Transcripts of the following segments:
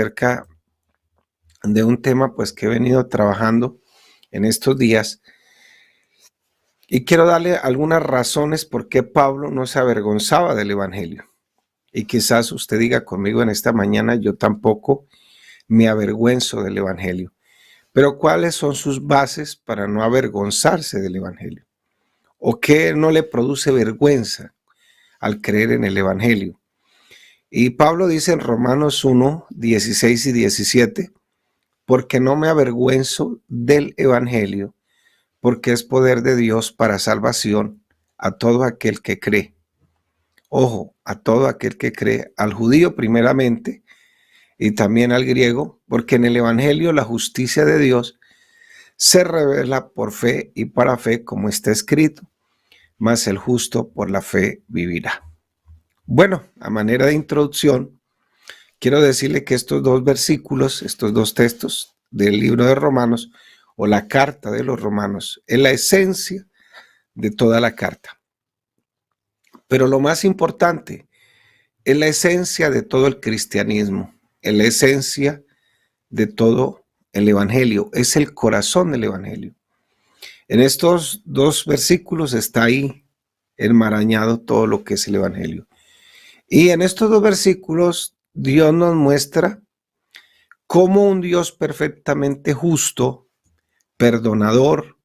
acerca de un tema pues que he venido trabajando en estos días y quiero darle algunas razones por qué Pablo no se avergonzaba del evangelio. Y quizás usted diga conmigo en esta mañana, yo tampoco me avergüenzo del evangelio. Pero ¿cuáles son sus bases para no avergonzarse del evangelio? ¿O qué no le produce vergüenza al creer en el evangelio? Y Pablo dice en Romanos 1, 16 y 17, porque no me avergüenzo del evangelio, porque es poder de Dios para salvación a todo aquel que cree. Ojo, a todo aquel que cree, al judío primeramente y también al griego, porque en el evangelio la justicia de Dios se revela por fe y para fe, como está escrito, mas el justo por la fe vivirá. Bueno, a manera de introducción, quiero decirle que estos dos versículos, estos dos textos del libro de Romanos o la carta de los Romanos, es la esencia de toda la carta. Pero lo más importante, es la esencia de todo el cristianismo, es la esencia de todo el evangelio, es el corazón del evangelio. En estos dos versículos está ahí enmarañado todo lo que es el evangelio. Y en estos dos versículos Dios nos muestra cómo un Dios perfectamente justo, perdonador,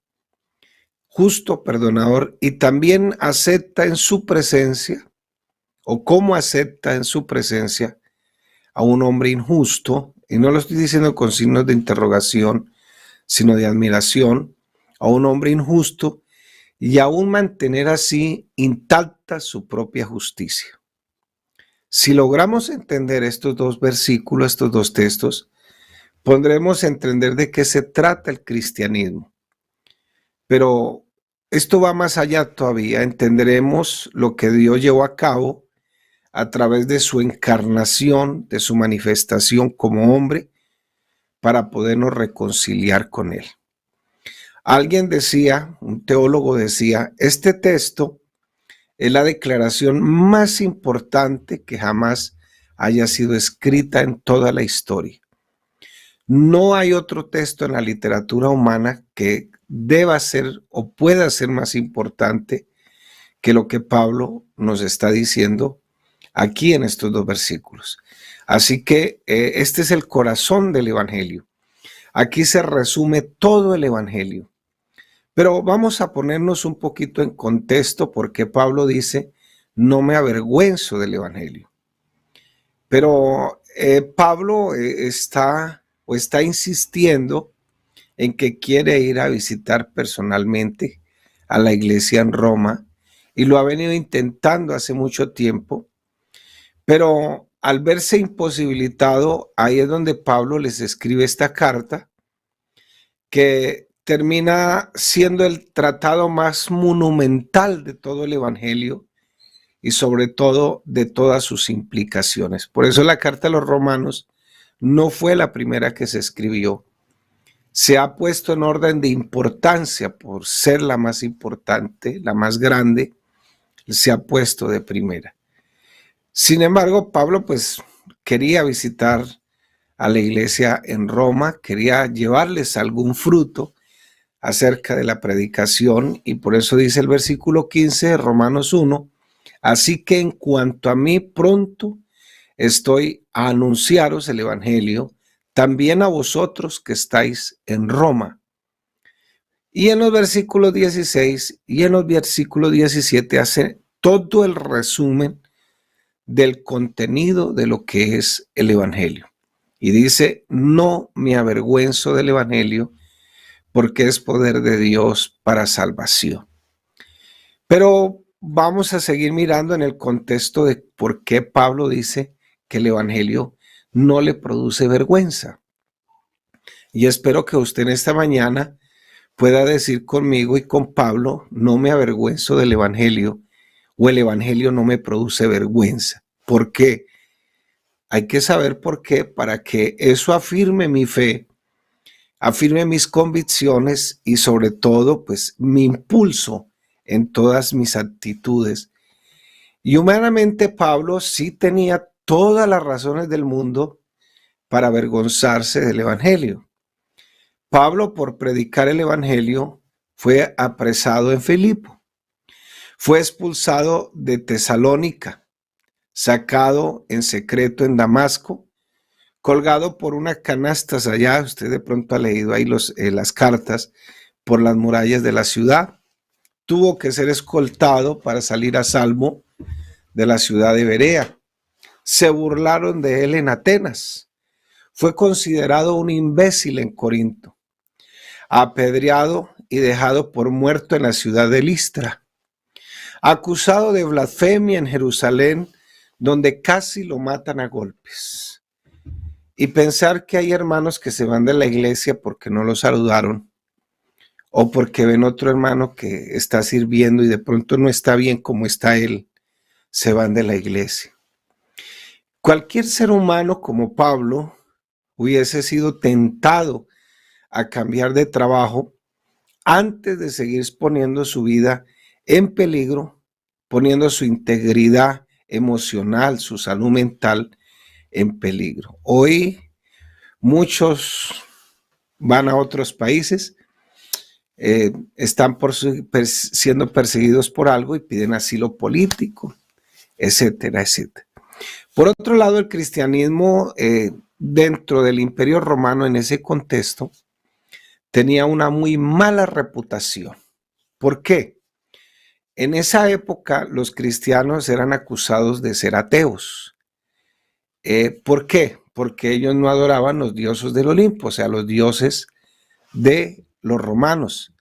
y también acepta en su presencia, o cómo acepta en su presencia a un hombre injusto, y no lo estoy diciendo con signos de interrogación, sino de admiración, a un hombre injusto, y aún mantener así intacta su propia justicia. Si logramos entender estos dos versículos, estos dos textos, podremos entender de qué se trata el cristianismo. Pero esto va más allá todavía. Entenderemos lo que Dios llevó a cabo a través de su encarnación, de su manifestación como hombre, para podernos reconciliar con Él. Alguien decía, un teólogo decía, este texto es la declaración más importante que jamás haya sido escrita en toda la historia. No hay otro texto en la literatura humana que deba ser o pueda ser más importante que lo que Pablo nos está diciendo aquí en estos dos versículos. Así que este es el corazón del evangelio. Aquí se resume todo el evangelio. Pero vamos a ponernos un poquito en contexto porque Pablo dice, no me avergüenzo del evangelio. Pero Pablo está insistiendo en que quiere ir a visitar personalmente a la iglesia en Roma y lo ha venido intentando hace mucho tiempo, pero al verse imposibilitado, ahí es donde Pablo les escribe esta carta que termina siendo el tratado más monumental de todo el evangelio y sobre todo de todas sus implicaciones. Por eso la carta a los romanos no fue la primera que se escribió. Se ha puesto en orden de importancia por ser la más importante, la más grande, se ha puesto de primera. Sin embargo, Pablo pues quería visitar a la iglesia en Roma, quería llevarles algún fruto acerca de la predicación y por eso dice el versículo 15 de Romanos 1, así que en cuanto a mí pronto estoy a anunciaros el evangelio, también a vosotros que estáis en Roma. Y en los versículos 16 y en los versículos 17 hace todo el resumen del contenido de lo que es el evangelio. Y dice, no me avergüenzo del evangelio porque es poder de Dios para salvación. Pero vamos a seguir mirando en el contexto de por qué Pablo dice que el evangelio no le produce vergüenza. Y espero que usted en esta mañana pueda decir conmigo y con Pablo, no me avergüenzo del evangelio o el evangelio no me produce vergüenza. ¿Por qué? Hay que saber por qué para que eso afirme mi fe, afirme mis convicciones y sobre todo pues mi impulso en todas mis actitudes. Y humanamente Pablo sí tenía todas las razones del mundo para avergonzarse del Evangelio. Pablo, por predicar el Evangelio, fue apresado en Filipo, fue expulsado de Tesalónica, sacado en secreto en Damasco, colgado por unas canastas allá, usted de pronto ha leído ahí las cartas, por las murallas de la ciudad. Tuvo que ser escoltado para salir a salvo de la ciudad de Berea. Se burlaron de él en Atenas. Fue considerado un imbécil en Corinto, apedreado y dejado por muerto en la ciudad de Listra, acusado de blasfemia en Jerusalén, donde casi lo matan a golpes. Y pensar que hay hermanos que se van de la iglesia porque no lo saludaron, o porque ven otro hermano que está sirviendo y de pronto no está bien como está él, se van de la iglesia. Cualquier ser humano como Pablo hubiese sido tentado a cambiar de trabajo antes de seguir poniendo su vida en peligro, poniendo su integridad emocional, su salud mental en peligro. Hoy muchos van a otros países, están siendo perseguidos por algo y piden asilo político, etcétera, etcétera. Por otro lado, el cristianismo dentro del Imperio Romano en ese contexto tenía una muy mala reputación. ¿Por qué? En esa época los cristianos eran acusados de ser ateos. ¿Por qué? Porque ellos no adoraban los dioses del Olimpo, o sea, los dioses de los romanos.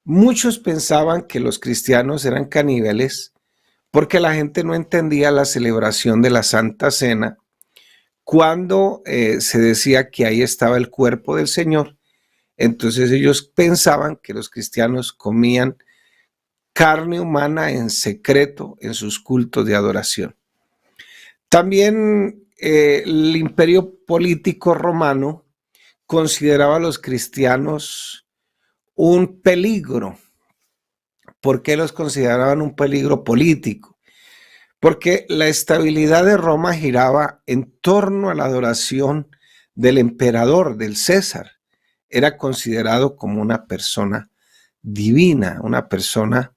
Muchos pensaban que los cristianos eran caníbales porque la gente no entendía la celebración de la Santa Cena cuando se decía que ahí estaba el cuerpo del Señor. Entonces ellos pensaban que los cristianos comían carne humana en secreto en sus cultos de adoración. También el imperio político romano consideraba a los cristianos un peligro. ¿Por qué los consideraban un peligro político? Porque la estabilidad de Roma giraba en torno a la adoración del emperador, del César. Era considerado como una persona divina, una persona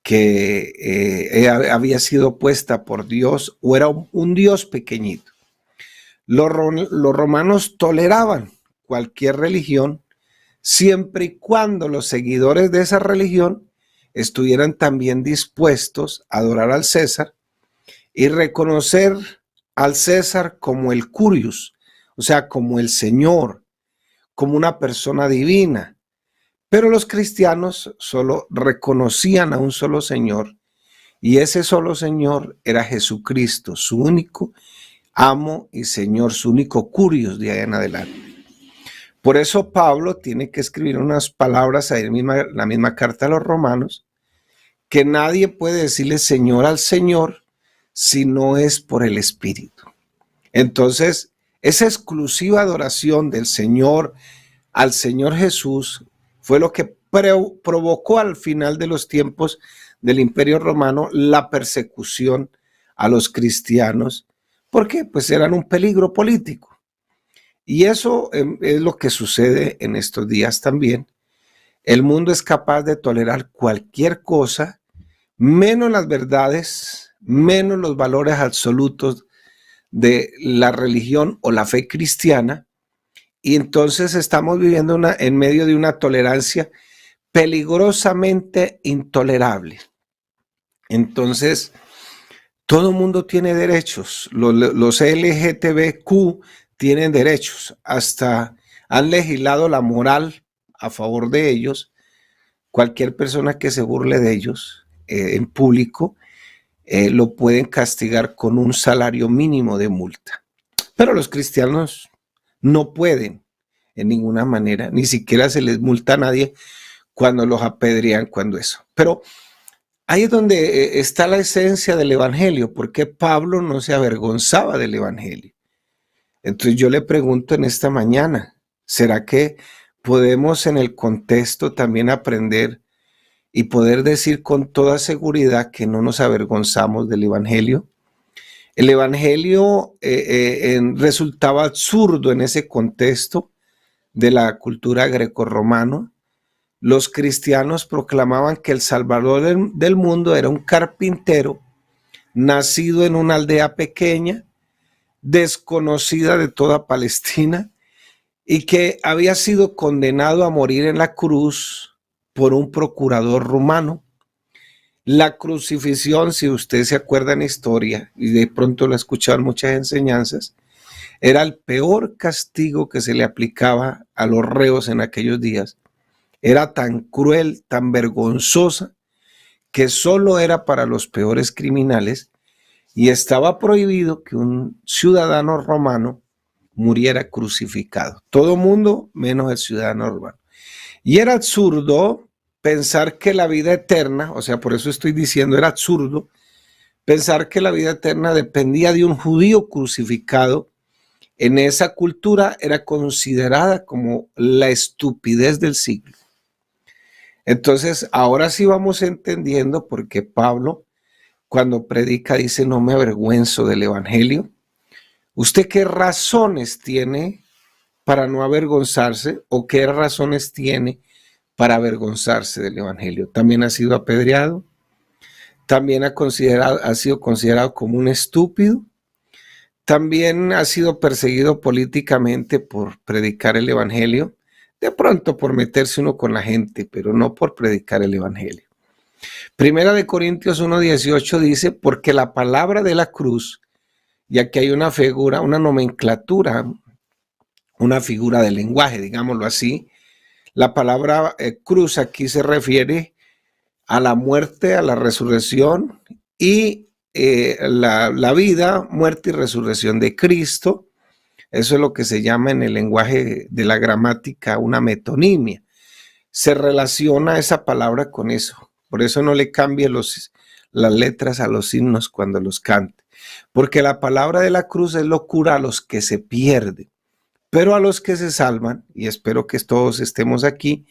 que había sido puesta por Dios o era un Dios pequeñito. Los romanos toleraban cualquier religión siempre y cuando los seguidores de esa religión estuvieran también dispuestos a adorar al César y reconocer al César como el Curius, o sea, como el Señor, como una persona divina. Pero los cristianos solo reconocían a un solo Señor, y ese solo Señor era Jesucristo, su único amo y Señor, su único Curios de ahí en adelante. Por eso Pablo tiene que escribir unas palabras ahí en la misma carta a los romanos, que nadie puede decirle Señor al Señor si no es por el Espíritu. Entonces, esa exclusiva adoración del Señor al Señor Jesús fue lo que provocó al final de los tiempos del Imperio Romano la persecución a los cristianos, porque pues eran un peligro político. Y eso es lo que sucede en estos días también. El mundo es capaz de tolerar cualquier cosa, menos las verdades, menos los valores absolutos de la religión o la fe cristiana. Y entonces estamos viviendo en medio de una tolerancia peligrosamente intolerable. Entonces, todo el mundo tiene derechos. Los LGTBQ tienen derechos. Hasta han legislado la moral a favor de ellos. Cualquier persona que se burle de ellos en público lo pueden castigar con un salario mínimo de multa. Pero los cristianos no pueden en ninguna manera, ni siquiera se les multa a nadie cuando los apedrean, cuando eso. Pero ahí es donde está la esencia del evangelio, porque Pablo no se avergonzaba del evangelio. Entonces yo le pregunto en esta mañana, ¿será que podemos en el contexto también aprender y poder decir con toda seguridad que no nos avergonzamos del evangelio? El evangelio resultaba absurdo en ese contexto de la cultura grecorromana. Los cristianos proclamaban que el Salvador del mundo era un carpintero nacido en una aldea pequeña, desconocida de toda Palestina, y que había sido condenado a morir en la cruz por un procurador romano. La crucifixión, si usted se acuerda en historia, y de pronto lo ha escuchado en muchas enseñanzas, era el peor castigo que se le aplicaba a los reos en aquellos días. Era tan cruel, tan vergonzosa, que solo era para los peores criminales, y estaba prohibido que un ciudadano romano muriera crucificado. Todo mundo menos el ciudadano romano. Y era absurdo pensar que la vida eterna, o sea, por eso estoy diciendo, era absurdo pensar que la vida eterna dependía de un judío crucificado. En esa cultura era considerada como la estupidez del siglo. Entonces, ahora sí vamos entendiendo por qué Pablo, cuando predica, dice: no me avergüenzo del evangelio. ¿Usted qué razones tiene para no avergonzarse, o qué razones tiene para avergonzarse del evangelio? También ha sido apedreado, también ha sido considerado como un estúpido, también ha sido perseguido políticamente por predicar el evangelio, de pronto por meterse uno con la gente, pero no por predicar el evangelio. Primera de Corintios 1:18 dice: porque la palabra de la cruz, y aquí hay una figura, una nomenclatura, una figura de lenguaje, digámoslo así. La palabra cruz aquí se refiere a la muerte, a la resurrección y la vida, muerte y resurrección de Cristo. Eso es lo que se llama en el lenguaje de la gramática una metonimia. Se relaciona esa palabra con eso. Por eso no le cambie las letras a los himnos cuando los cante. Porque la palabra de la cruz es locura a los que se pierden. Pero a los que se salvan, y espero que todos estemos aquí,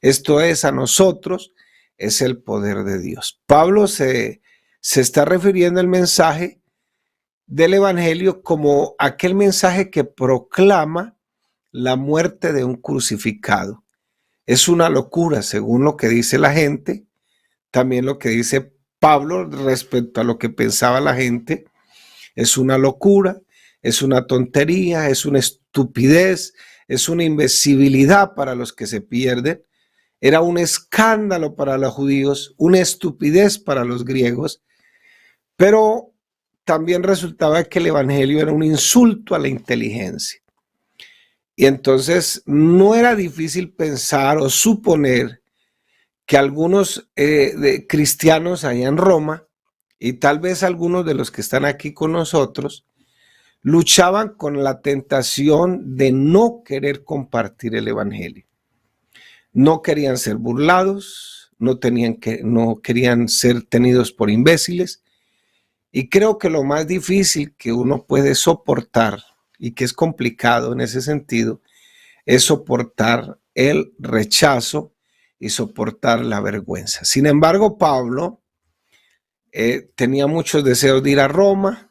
esto es, a nosotros, es el poder de Dios. Pablo se está refiriendo al mensaje del evangelio como aquel mensaje que proclama la muerte de un crucificado. Es una locura, según lo que dice la gente, también lo que dice Pablo respecto a lo que pensaba la gente. Es una locura, es una tontería, es una estupidez, es una invencibilidad para los que se pierden. Era un escándalo para los judíos, una estupidez para los griegos, pero también resultaba que el evangelio era un insulto a la inteligencia. Y entonces no era difícil pensar o suponer que algunos cristianos allá en Roma, y tal vez algunos de los que están aquí con nosotros, luchaban con la tentación de no querer compartir el evangelio. No querían ser burlados, no querían ser tenidos por imbéciles. Y creo que lo más difícil que uno puede soportar, y que es complicado en ese sentido, es soportar el rechazo y soportar la vergüenza. Sin embargo, Pablo tenía muchos deseos de ir a Roma.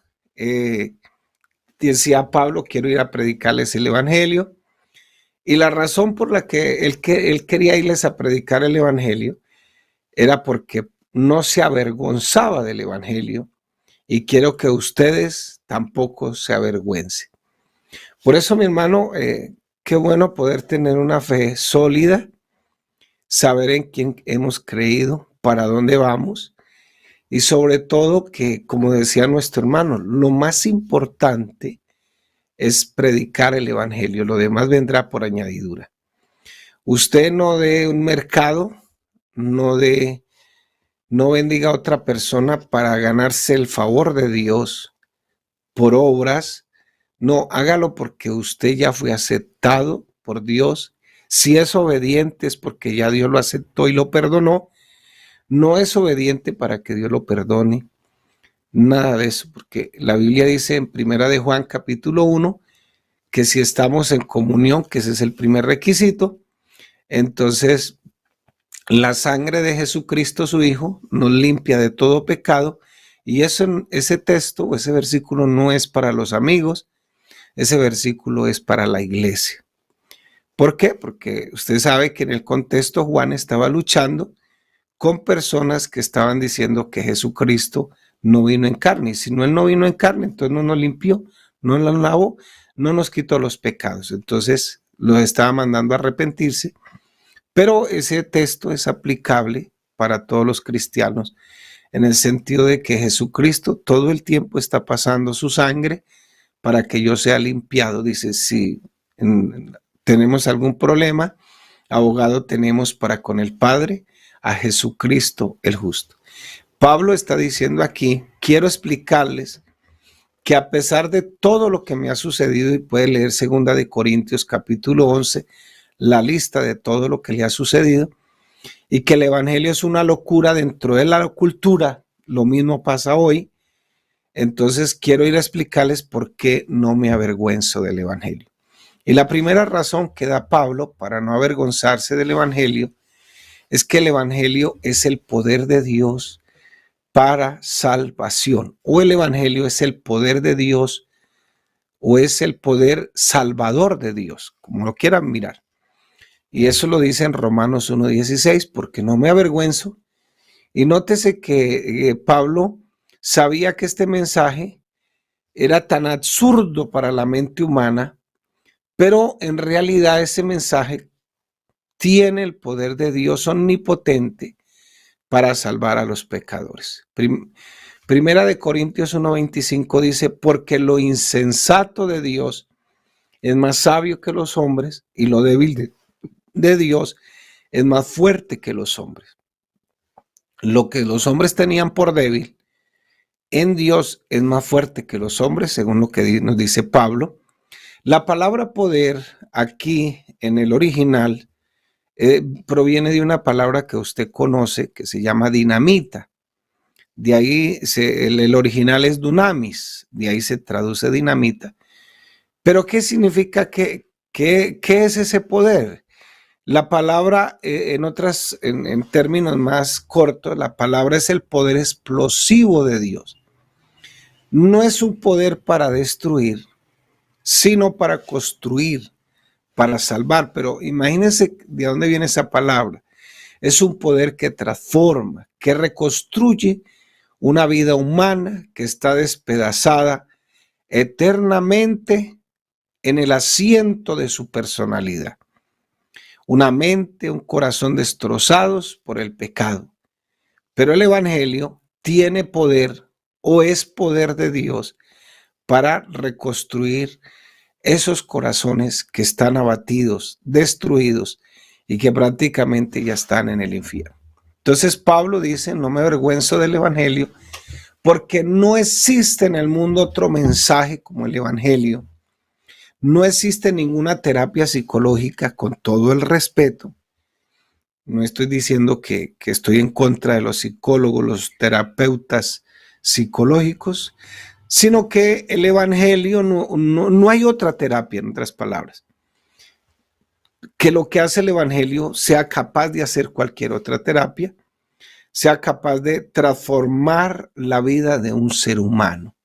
Decía Pablo: quiero ir a predicarles el evangelio. Y la razón por la que él quería irles a predicar el evangelio era porque no se avergonzaba del evangelio, y quiero que ustedes tampoco se avergüencen. Por eso, mi hermano, qué bueno poder tener una fe sólida, saber en quién hemos creído, para dónde vamos, y sobre todo que, como decía nuestro hermano, lo más importante es predicar el evangelio, lo demás vendrá por añadidura. Usted no dé un mercado, no bendiga a otra persona para ganarse el favor de Dios por obras. No, hágalo porque usted ya fue aceptado por Dios. Si es obediente es porque ya Dios lo aceptó y lo perdonó. No es obediente para que Dios lo perdone. Nada de eso, porque la Biblia dice en Primera de Juan capítulo 1 que si estamos en comunión, que ese es el primer requisito, entonces la sangre de Jesucristo, su Hijo, nos limpia de todo pecado Y ese texto o ese versículo no es para los amigos, ese versículo es para la iglesia. ¿Por qué? Porque usted sabe que en el contexto Juan estaba luchando con personas que estaban diciendo que Jesucristo no vino en carne. Y si no, Él no vino en carne, entonces no nos limpió, no nos lavó, no nos quitó los pecados. Entonces los estaba mandando a arrepentirse. Pero ese texto es aplicable para todos los cristianos en el sentido de que Jesucristo todo el tiempo está pasando su sangre para que yo sea limpiado. Dice, si tenemos algún problema, abogado tenemos para con el Padre, a Jesucristo el justo. Pablo está diciendo aquí, quiero explicarles que a pesar de todo lo que me ha sucedido, y puede leer 2 Corintios capítulo 11, la lista de todo lo que le ha sucedido, y que el evangelio es una locura dentro de la cultura, lo mismo pasa hoy. Entonces quiero ir a explicarles por qué no me avergüenzo del evangelio. Y la primera razón que da Pablo para no avergonzarse del evangelio es que el evangelio es el poder de Dios para salvación, o el evangelio es el poder de Dios, o es el poder salvador de Dios, como lo quieran mirar. Y eso lo dice en Romanos 1:16, porque no me avergüenzo. Y nótese que Pablo sabía que este mensaje era tan absurdo para la mente humana, pero en realidad ese mensaje tiene el poder de Dios omnipotente para salvar a los pecadores. Primera de Corintios 1:25 dice, porque lo insensato de Dios es más sabio que los hombres, y lo débil de Dios es más fuerte que los hombres. Lo que los hombres tenían por débil, en Dios es más fuerte que los hombres, según lo que nos dice Pablo. La palabra poder aquí en el original proviene de una palabra que usted conoce que se llama dinamita. De ahí el original es dunamis, de ahí se traduce dinamita. Pero ¿qué significa? ¿Qué es ese poder? La palabra, en términos más cortos, la palabra es el poder explosivo de Dios. No es un poder para destruir, sino para construir, para salvar. Pero imagínense de dónde viene esa palabra. Es un poder que transforma, que reconstruye una vida humana que está despedazada eternamente en el asiento de su personalidad. Una mente, un corazón destrozados por el pecado. Pero el evangelio tiene poder o es poder de Dios para reconstruir esos corazones que están abatidos, destruidos y que prácticamente ya están en el infierno. Entonces Pablo dice, no me avergüenzo del evangelio porque no existe en el mundo otro mensaje como el evangelio. No existe ninguna terapia psicológica, con todo el respeto. No estoy diciendo que estoy en contra de los psicólogos, los terapeutas psicológicos, sino que el evangelio no hay otra terapia, en otras palabras, que lo que hace el evangelio sea capaz de hacer cualquier otra terapia, sea capaz de transformar la vida de un ser humano.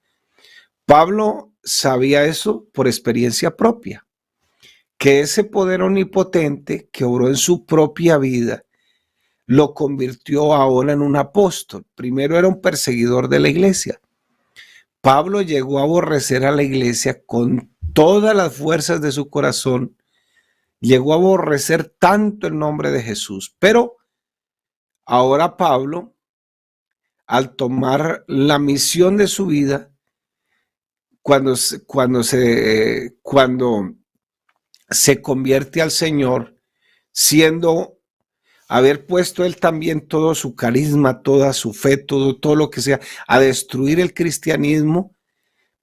Pablo sabía eso por experiencia propia, que ese poder omnipotente que obró en su propia vida lo convirtió ahora en un apóstol. Primero era un perseguidor de la iglesia. Pablo llegó a aborrecer a la iglesia con todas las fuerzas de su corazón, llegó a aborrecer tanto el nombre de Jesús, pero ahora Pablo, al tomar la misión de su vida, cuando se convierte al Señor, haber puesto él también todo su carisma, toda su fe, todo lo que sea, a destruir el cristianismo.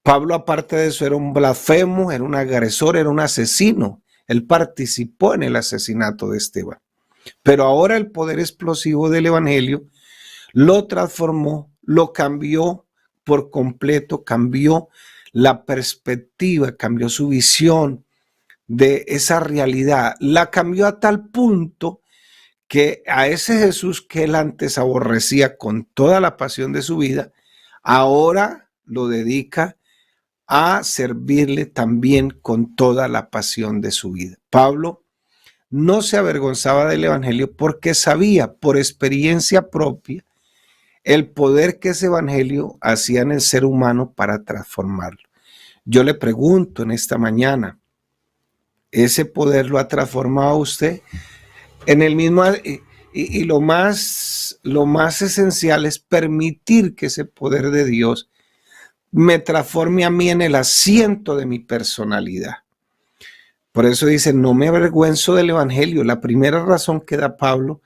Pablo, aparte de eso, era un blasfemo, era un agresor, era un asesino. Él participó en el asesinato de Esteban. Pero ahora el poder explosivo del evangelio lo transformó, lo cambió por completo, cambió la perspectiva, cambió su visión de esa realidad, la cambió a tal punto que a ese Jesús que él antes aborrecía con toda la pasión de su vida, ahora lo dedica a servirle también con toda la pasión de su vida. Pablo no se avergonzaba del evangelio porque sabía por experiencia propia el poder que ese evangelio hacía en el ser humano para transformarlo. Yo le pregunto en esta mañana, ¿ese poder lo ha transformado a usted? En el mismo, y lo más esencial es permitir que ese poder de Dios me transforme a mí en el asiento de mi personalidad. Por eso dice, no me avergüenzo del evangelio. La primera razón que da Pablo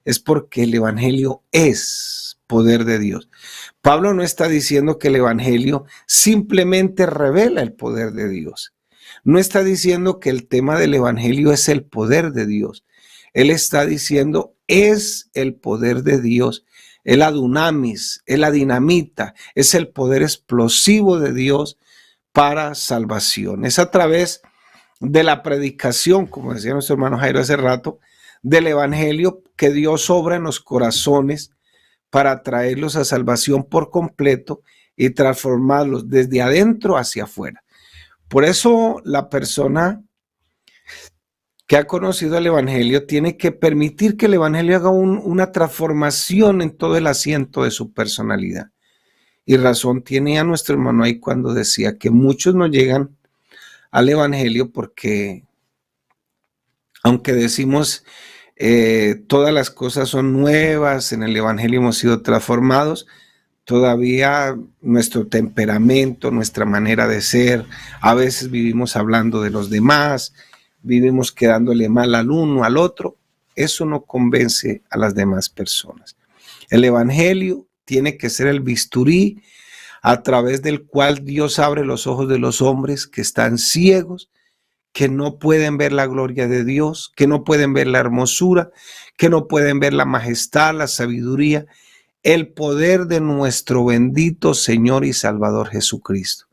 es porque el evangelio es poder de Dios. Pablo no está diciendo que el evangelio simplemente revela el poder de Dios. No está diciendo que el tema del evangelio es el poder de Dios. Él está diciendo, es el poder de Dios. Es la dunamis, es la dinamita, es el poder explosivo de Dios para salvación. Es a través de la predicación, como decía nuestro hermano Jairo hace rato, del evangelio que Dios obra en los corazones para traerlos a salvación por completo y transformarlos desde adentro hacia afuera. Por eso la persona que ha conocido el evangelio tiene que permitir que el evangelio haga una transformación en todo el asiento de su personalidad. Y razón tiene a nuestro hermano ahí cuando decía que muchos no llegan al evangelio porque, aunque decimos todas las cosas son nuevas, en el evangelio hemos sido transformados, todavía nuestro temperamento, nuestra manera de ser, a veces vivimos hablando de los demás, vivimos quedándole mal al uno, al otro. Eso no convence a las demás personas. El evangelio tiene que ser el bisturí a través del cual Dios abre los ojos de los hombres que están ciegos, que no pueden ver la gloria de Dios, que no pueden ver la hermosura, que no pueden ver la majestad, la sabiduría, el poder de nuestro bendito Señor y Salvador Jesucristo.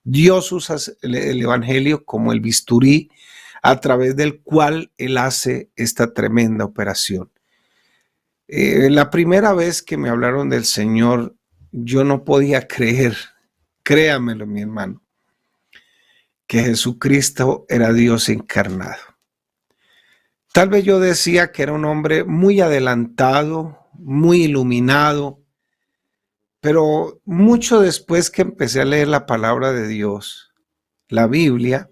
Dios usa el evangelio como el bisturí a través del cual Él hace esta tremenda operación. La primera vez que me hablaron del Señor, yo no podía creer, créamelo mi hermano, que Jesucristo era Dios encarnado. Tal vez yo decía que era un hombre muy adelantado, muy iluminado, pero mucho después que empecé a leer la palabra de Dios, la Biblia,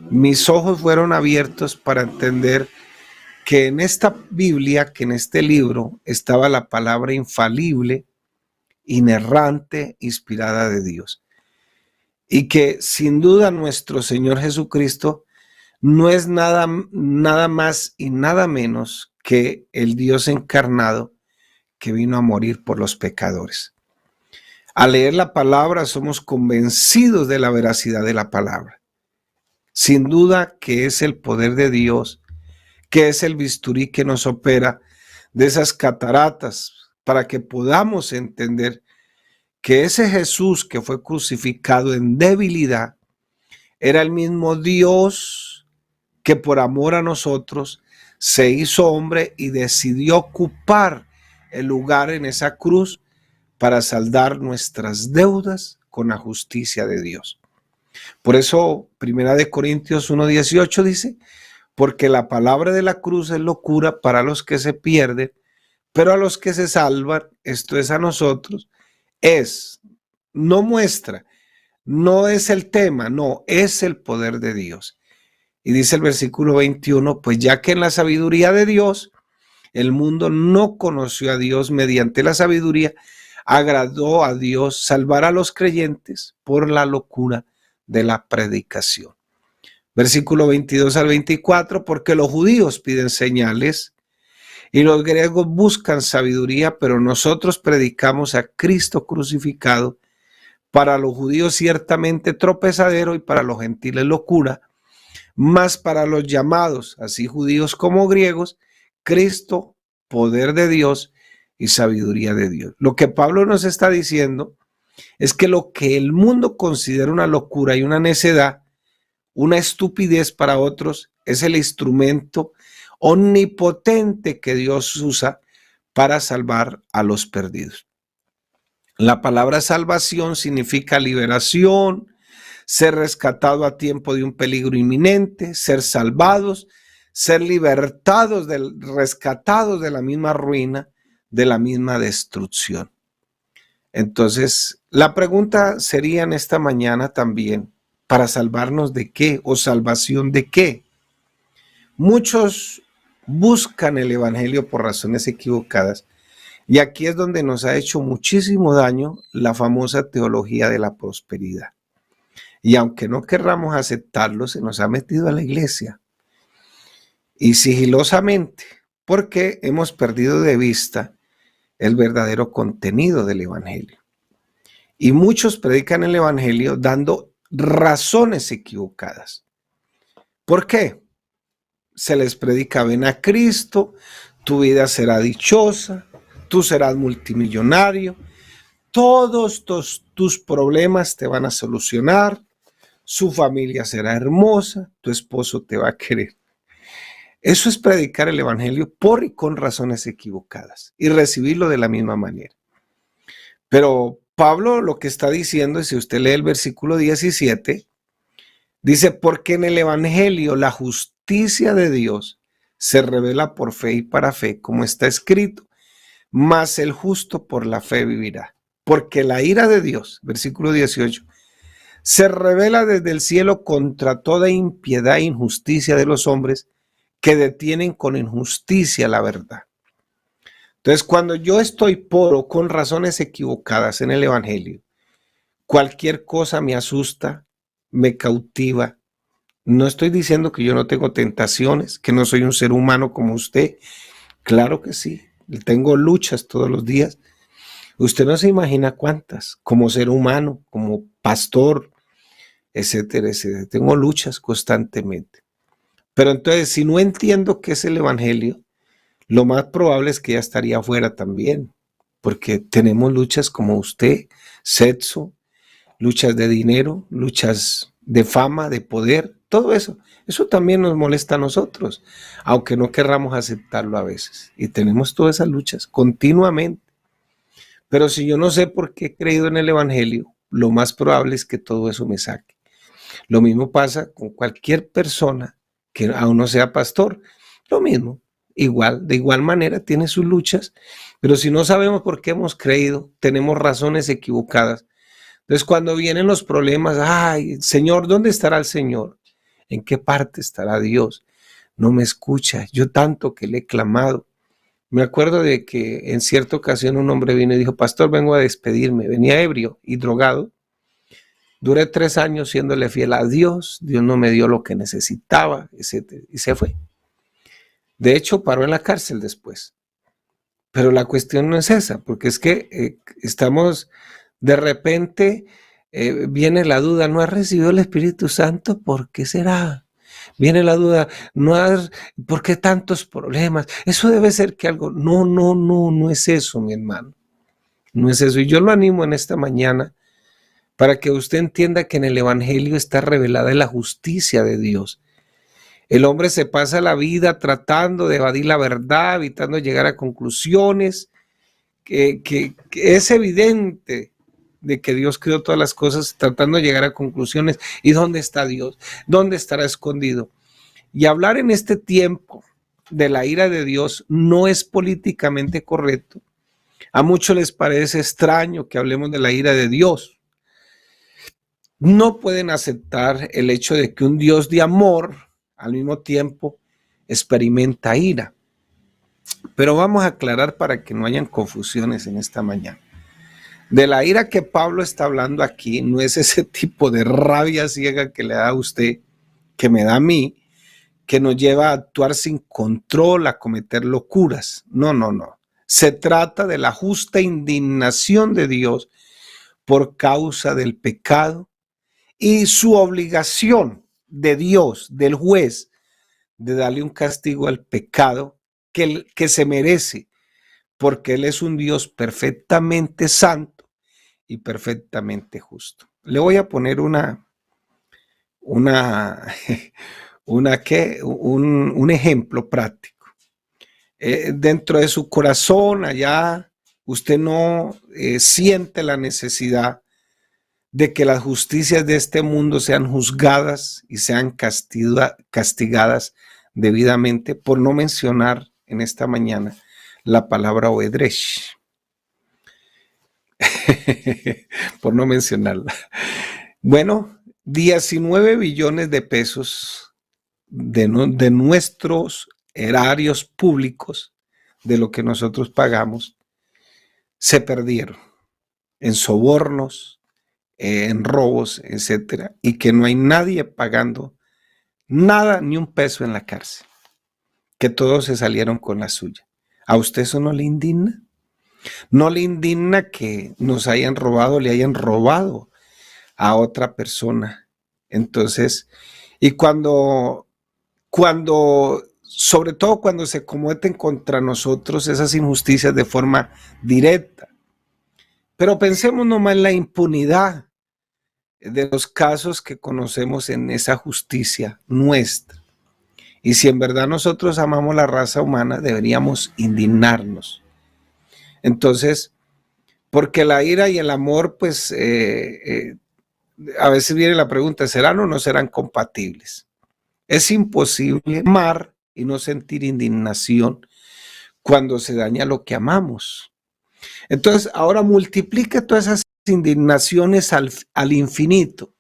mis ojos fueron abiertos para entender que en esta Biblia, que en este libro, estaba la palabra infalible, inerrante, inspirada de Dios. Y que sin duda nuestro Señor Jesucristo no es nada más y nada menos que el Dios encarnado que vino a morir por los pecadores. Al leer la palabra somos convencidos de la veracidad de la palabra. Sin duda que es el poder de Dios, que es el bisturí que nos opera de esas cataratas para que podamos entender que ese Jesús que fue crucificado en debilidad era el mismo Dios que por amor a nosotros se hizo hombre y decidió ocupar el lugar en esa cruz para saldar nuestras deudas con la justicia de Dios. Por eso, 1 Corintios 1:18 dice, porque la palabra de la cruz es locura para los que se pierden, pero a los que se salvan, esto es a nosotros, no es el tema, no, es el poder de Dios. Y dice el versículo 21, pues ya que en la sabiduría de Dios, el mundo no conoció a Dios mediante la sabiduría, agradó a Dios salvar a los creyentes por la locura de la predicación. Versículo 22 al 24, porque los judíos piden señales y los griegos buscan sabiduría, pero nosotros predicamos a Cristo crucificado, para los judíos ciertamente tropezadero y para los gentiles locura, mas para los llamados, así judíos como griegos, Cristo, poder de Dios y sabiduría de Dios. Lo que Pablo nos está diciendo es que lo que el mundo considera una locura y una necedad, una estupidez para otros, es el instrumento omnipotente que Dios usa para salvar a los perdidos. La palabra salvación significa liberación, ser rescatado a tiempo de un peligro inminente, ser salvados, ser libertados, rescatados de la misma ruina, de la misma destrucción. Entonces, la pregunta sería en esta mañana también, ¿para salvarnos de qué o salvación de qué? Muchos buscan el evangelio por razones equivocadas y aquí es donde nos ha hecho muchísimo daño la famosa teología de la prosperidad. Y aunque no querramos aceptarlo, se nos ha metido a la iglesia y sigilosamente, porque hemos perdido de vista el verdadero contenido del evangelio. Y muchos predican el evangelio dando razones equivocadas. ¿Por qué? Se les predica: ven a Cristo, tu vida será dichosa, tú serás multimillonario, todos tus problemas te van a solucionar, su familia será hermosa, tu esposo te va a querer. Eso es predicar el evangelio por y con razones equivocadas y recibirlo de la misma manera. Pero Pablo lo que está diciendo, si usted lee el versículo 17, dice: porque en el evangelio la justicia de Dios se revela por fe y para fe, como está escrito, mas el justo por la fe vivirá. Porque la ira de Dios, versículo 18, se revela desde el cielo contra toda impiedad e injusticia de los hombres que detienen con injusticia la verdad. Entonces, cuando yo estoy por o con razones equivocadas en el evangelio, cualquier cosa me asusta, me cautiva. No estoy diciendo que yo no tengo tentaciones, que no soy un ser humano como usted. Claro que sí, tengo luchas todos los días. Usted no se imagina cuántas, como ser humano, como pastor, etcétera, etcétera. Tengo luchas constantemente. Pero entonces, si no entiendo qué es el evangelio, lo más probable es que ya estaría afuera también, porque tenemos luchas como usted, sexo, luchas de dinero, luchas de fama, de poder, todo eso. Eso también nos molesta a nosotros, aunque no querramos aceptarlo a veces. Y tenemos todas esas luchas continuamente. Pero si yo no sé por qué he creído en el evangelio, lo más probable es que todo eso me saque. Lo mismo pasa con cualquier persona que aún no sea pastor. Lo mismo, igual, de igual manera tiene sus luchas, pero si no sabemos por qué hemos creído, tenemos razones equivocadas. Entonces, cuando vienen los problemas, ay, Señor, ¿dónde estará el Señor? ¿En qué parte estará Dios? No me escucha, yo tanto que le he clamado. Me acuerdo de que en cierta ocasión un hombre vino y dijo: pastor, vengo a despedirme. Venía ebrio y drogado. Duré 3 años siéndole fiel a Dios. Dios no me dio lo que necesitaba, etc. Y se fue. De hecho, paró en la cárcel después. Pero la cuestión no es esa, porque es que estamos, de repente, viene la duda: ¿no has recibido el Espíritu Santo? ¿Por qué será? Viene la duda: ¿por qué tantos problemas? Eso debe ser que algo. No es eso, mi hermano. No es eso. Y yo lo animo en esta mañana para que usted entienda que en el evangelio está revelada la justicia de Dios. El hombre se pasa la vida tratando de evadir la verdad, evitando llegar a conclusiones, que es evidente de que Dios creó todas las cosas, tratando de llegar a conclusiones. ¿Y dónde está Dios? ¿Dónde estará escondido? Y hablar en este tiempo de la ira de Dios no es políticamente correcto. A muchos les parece extraño que hablemos de la ira de Dios. No pueden aceptar el hecho de que un Dios de amor al mismo tiempo experimenta ira. Pero vamos a aclarar para que no hayan confusiones en esta mañana. De la ira que Pablo está hablando aquí no es ese tipo de rabia ciega que le da a usted, que me da a mí, que nos lleva a actuar sin control, a cometer locuras. No. Se trata de la justa indignación de Dios por causa del pecado y su obligación de Dios, del juez, de darle un castigo al pecado que se merece, porque Él es un Dios perfectamente santo y perfectamente justo. Le voy a poner un ejemplo práctico. Dentro de su corazón, allá, usted no siente la necesidad de que las justicias de este mundo sean juzgadas y sean castigadas debidamente, por no mencionar en esta mañana la palabra Oedresh, por no mencionarla. Bueno, 19 billones de pesos de nuestros erarios públicos, de lo que nosotros pagamos, se perdieron en sobornos, en robos, etcétera, y que no hay nadie pagando nada, ni un peso en la cárcel, que todos se salieron con la suya. ¿A usted eso no le indigna? ¿No le indigna que nos hayan robado, le hayan robado a otra persona? Entonces, y sobre todo cuando se cometen contra nosotros esas injusticias de forma directa. Pero pensemos nomás en la impunidad de los casos que conocemos en esa justicia nuestra. Y si en verdad nosotros amamos la raza humana, deberíamos indignarnos. Entonces, porque la ira y el amor, pues, a veces viene la pregunta, ¿serán o no serán compatibles? Es imposible amar y no sentir indignación cuando se daña lo que amamos. Entonces, ahora multiplique todas esas indignaciones al infinito.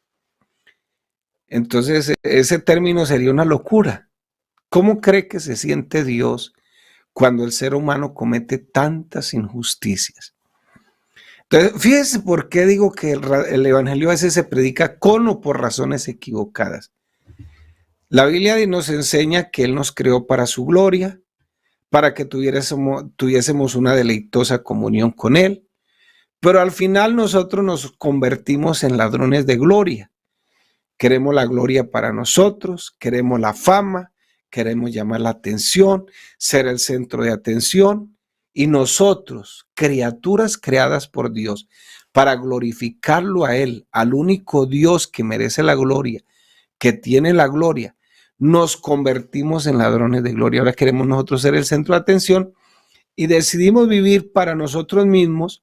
Entonces, ese término sería una locura. ¿Cómo cree que se siente Dios cuando el ser humano comete tantas injusticias? Entonces, fíjese por qué digo que el evangelio a veces se predica con o por razones equivocadas. La Biblia nos enseña que Él nos creó para su gloria, para que tuviésemos una deleitosa comunión con Él, pero al final nosotros nos convertimos en ladrones de gloria. Queremos la gloria para nosotros, queremos la fama, queremos llamar la atención, ser el centro de atención, y nosotros, criaturas creadas por Dios, para glorificarlo a Él, al único Dios que merece la gloria, que tiene la gloria, nos convertimos en ladrones de gloria. Ahora queremos nosotros ser el centro de atención y decidimos vivir para nosotros mismos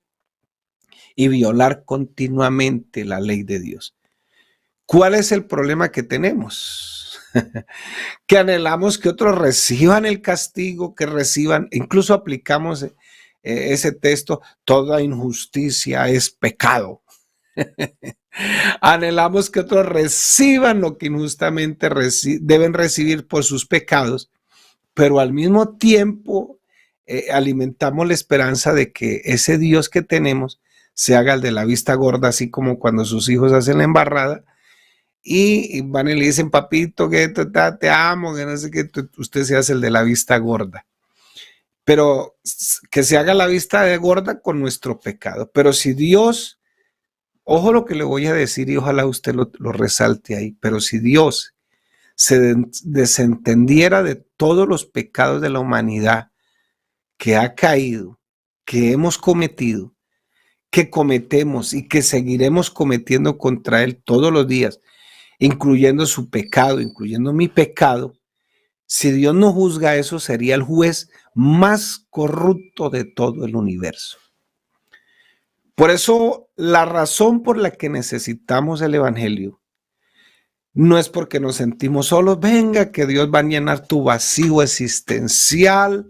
y violar continuamente la ley de Dios. ¿Cuál es el problema que tenemos? Que anhelamos que otros reciban el castigo, que reciban, incluso aplicamos ese texto, toda injusticia es pecado. Anhelamos que otros reciban lo que injustamente deben recibir por sus pecados, pero al mismo tiempo alimentamos la esperanza de que ese Dios que tenemos se haga el de la vista gorda, así como cuando sus hijos hacen la embarrada y van y le dicen, papito, que te amo, que no sé qué, usted se hace el de la vista gorda. Pero que se haga la vista de gorda con nuestro pecado. Pero si Dios, ojo lo que le voy a decir y ojalá usted lo resalte ahí, pero si Dios se desentendiera de todos los pecados de la humanidad que ha caído, que hemos cometido, que cometemos y que seguiremos cometiendo contra Él todos los días, incluyendo su pecado, incluyendo mi pecado, si Dios no juzga eso, sería el juez más corrupto de todo el universo. Por eso, la razón por la que necesitamos el evangelio no es porque nos sentimos solos, venga, que Dios va a llenar tu vacío existencial,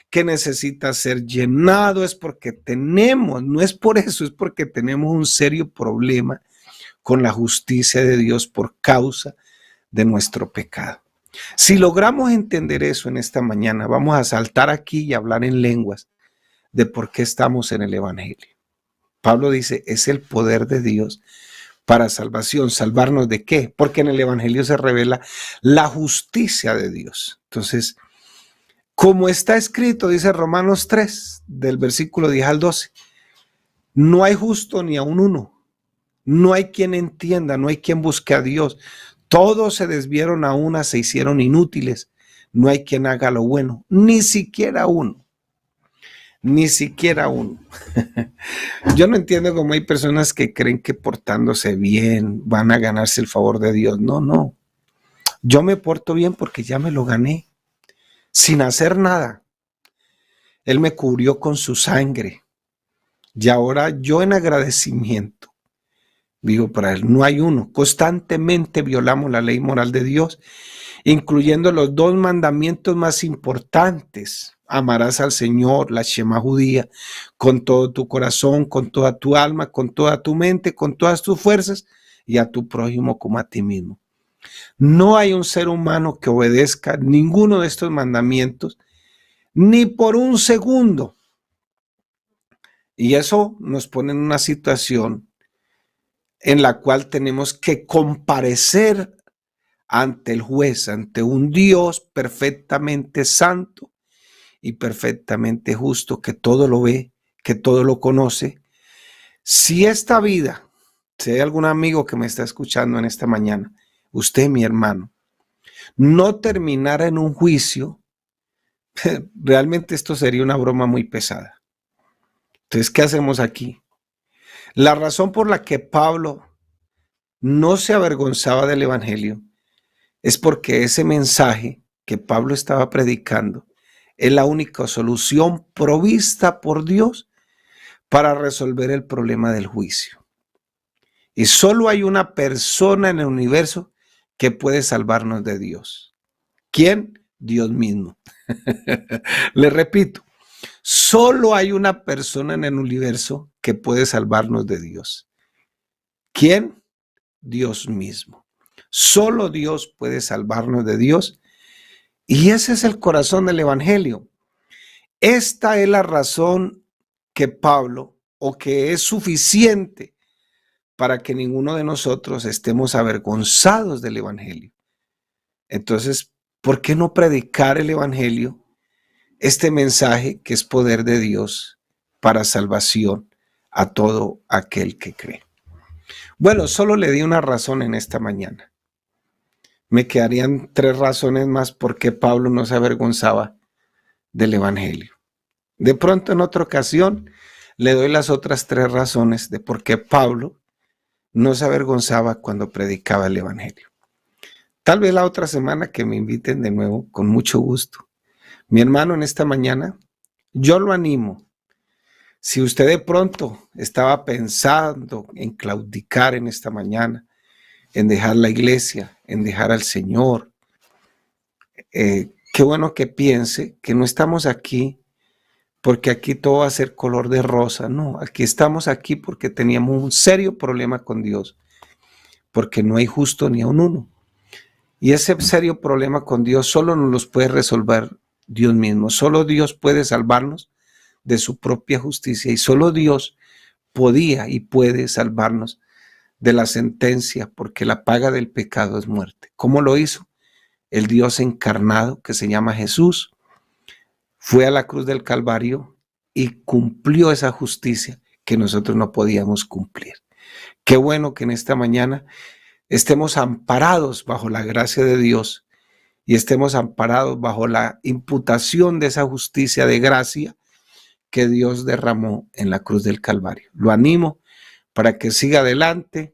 que necesita ser llenado, es porque tenemos, no es por eso, es porque tenemos un serio problema con la justicia de Dios por causa de nuestro pecado. Si logramos entender eso en esta mañana, vamos a saltar aquí y hablar en lenguas de por qué estamos en el evangelio. Pablo dice, es el poder de Dios para salvación. ¿Salvarnos de qué? Porque en el evangelio se revela la justicia de Dios. Entonces, como está escrito, dice Romanos 3, del versículo 10 al 12, no hay justo ni aun uno. No hay quien entienda, no hay quien busque a Dios. Todos se desviaron a una, se hicieron inútiles. No hay quien haga lo bueno, ni siquiera uno. Ni siquiera uno. Yo no entiendo cómo hay personas que creen que portándose bien van a ganarse el favor de Dios. No, no. Yo me porto bien porque ya me lo gané, sin hacer nada. Él me cubrió con su sangre. Y ahora yo en agradecimiento vivo para Él. No hay uno. Constantemente violamos la ley moral de Dios, incluyendo los dos mandamientos más importantes. Amarás al Señor, la Shema judía, con todo tu corazón, con toda tu alma, con toda tu mente, con todas tus fuerzas, y a tu prójimo como a ti mismo. No hay un ser humano que obedezca ninguno de estos mandamientos, ni por un segundo. Y eso nos pone en una situación en la cual tenemos que comparecer ante el juez, ante un Dios perfectamente santo y perfectamente justo, que todo lo ve, que todo lo conoce. Si esta vida, si hay algún amigo que me está escuchando en esta mañana, usted, mi hermano, no terminara en un juicio, realmente esto sería una broma muy pesada. Entonces, ¿qué hacemos aquí? La razón por la que Pablo no se avergonzaba del Evangelio es porque ese mensaje que Pablo estaba predicando es la única solución provista por Dios para resolver el problema del juicio. Y solo hay una persona en el universo que puede salvarnos de Dios. ¿Quién? Dios mismo. Le repito, solo hay una persona en el universo que puede salvarnos de Dios. ¿Quién? Dios mismo. Solo Dios puede salvarnos de Dios. Y ese es el corazón del Evangelio. Esta es la razón que Pablo, o que es suficiente para que ninguno de nosotros estemos avergonzados del Evangelio. Entonces, ¿por qué no predicar el Evangelio? Este mensaje que es poder de Dios para salvación a todo aquel que cree. Bueno, solo le di una razón en esta mañana. Me quedarían 3 razones más por qué Pablo no se avergonzaba del Evangelio. De pronto, en otra ocasión, le doy las otras 3 razones de por qué Pablo no se avergonzaba cuando predicaba el Evangelio. Tal vez la otra semana que me inviten de nuevo, con mucho gusto. Mi hermano, en esta mañana, yo lo animo. Si usted de pronto estaba pensando en claudicar en esta mañana, en dejar la iglesia, en dejar al Señor, qué bueno que piense que no estamos aquí porque aquí todo va a ser color de rosa. No, aquí estamos aquí porque teníamos un serio problema con Dios, porque no hay justo ni a un uno. Y ese serio problema con Dios solo nos los puede resolver Dios mismo. Solo Dios puede salvarnos de su propia justicia y solo Dios podía y puede salvarnos de la sentencia, porque la paga del pecado es muerte. ¿Cómo lo hizo? El Dios encarnado, que se llama Jesús, fue a la cruz del Calvario y cumplió esa justicia que nosotros no podíamos cumplir. Qué bueno que en esta mañana estemos amparados bajo la gracia de Dios y estemos amparados bajo la imputación de esa justicia de gracia que Dios derramó en la cruz del Calvario. Lo animo para que siga adelante,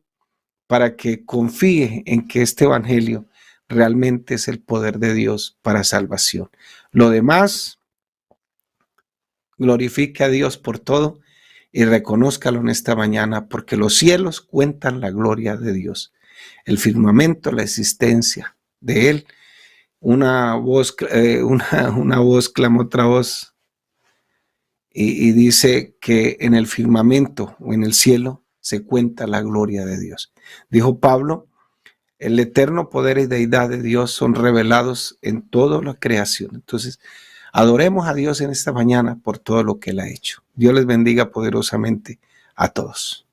para que confíe en que este evangelio realmente es el poder de Dios para salvación. Lo demás, glorifique a Dios por todo y reconózcalo en esta mañana, porque los cielos cuentan la gloria de Dios. El firmamento, la existencia de Él. Una voz clamó otra voz y dice que en el firmamento o en el cielo se cuenta la gloria de Dios. Dijo Pablo, el eterno poder y deidad de Dios son revelados en toda la creación. Entonces, adoremos a Dios en esta mañana por todo lo que Él ha hecho. Dios les bendiga poderosamente a todos.